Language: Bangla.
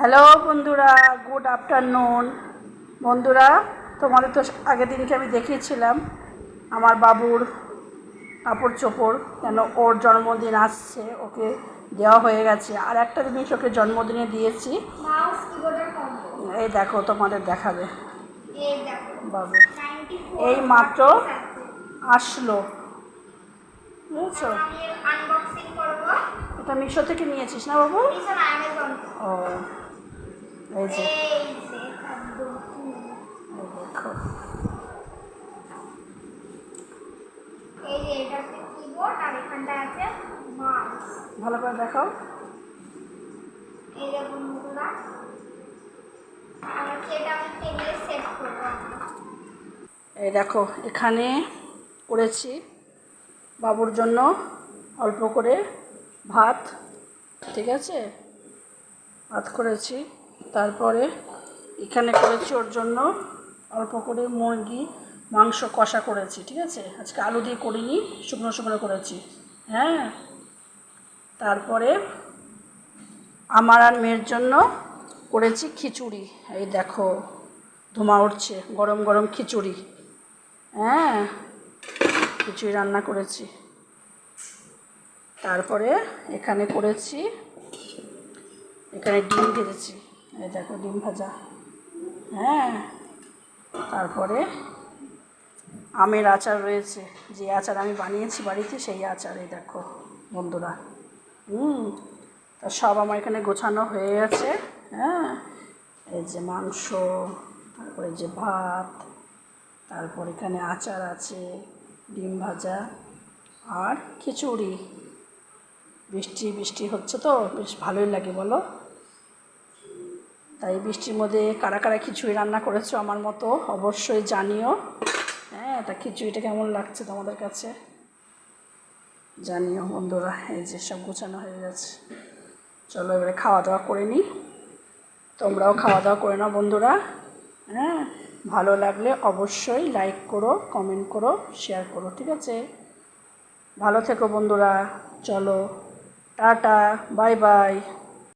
হ্যালো বন্ধুরা, গুড আফটারনুন। বন্ধুরা, তোমাদের তো আগের দিনকে আমি দেখিয়েছিলাম আমার বাবুর কাপড় চোপড়, কেন ওর জন্মদিন আসছে, ওকে দেওয়া হয়ে গেছে। আর একটা জিনিস ওকে জন্মদিনে দিয়েছি, এই দেখো, তোমাদের দেখাবে বাবু। এই মাত্র আসলো, বুঝেছো? এটা মিশো থেকে নিয়েছিস না বাবু? ও, এই যে দেখো, ভালো করে দেখাও। এই দেখো, এখানে করেছি বাবুর জন্য অল্প করে ভাত, ঠিক আছে, ভাত করেছি। তারপরে এখানে করেছি ওর জন্য অল্প করে মুরগি মাংস কষা করেছি, ঠিক আছে। আজকে আলু দিয়ে করিনি, শুকনো শুকনো করেছি, হ্যাঁ। তারপরে আমার আর মেয়ের জন্য করেছি খিচুড়ি। এই দেখো, ধোঁয়া উঠছে, গরম গরম খিচুড়ি, হ্যাঁ, খিচুড়ি রান্না করেছি। তারপরে এখানে করেছি, এখানে ডিম ভেজেছি, এই দেখো ডিম ভাজা, হ্যাঁ। তারপরে আমের আচার রয়েছে, যে আচার আমি বানিয়েছি বাড়িতে, সেই আচার, এই দেখো বন্ধুরা। তা সব আমার এখানে গোছানো হয়ে গেছে, হ্যাঁ। এই যে মাংস, তারপরে যে ভাত, তারপর এখানে আচার আছে, ডিম ভাজা আর খিচুড়ি। বৃষ্টি বৃষ্টি হচ্ছে তো বেশ ভালোই লাগে, বলো? তাই বৃষ্টির মধ্যে কারা কারা খিচুড়ি রান্না করেছো আমার মতো অবশ্যই জানিও, হ্যাঁ। তা খিচুড়িটা কেমন লাগছে তোমাদের কাছে জানিও বন্ধুরা। এই যে সব গোছানো হয়ে গেছে, চলো এবারে খাওয়া দাওয়া করে নিই। তোমরাও খাওয়া দাওয়া করে নাও বন্ধুরা, হ্যাঁ। ভালো লাগলে অবশ্যই লাইক করো, কমেন্ট করো, শেয়ার করো, ঠিক আছে। ভালো থেকো বন্ধুরা, চলো টাটা, বাই বাই।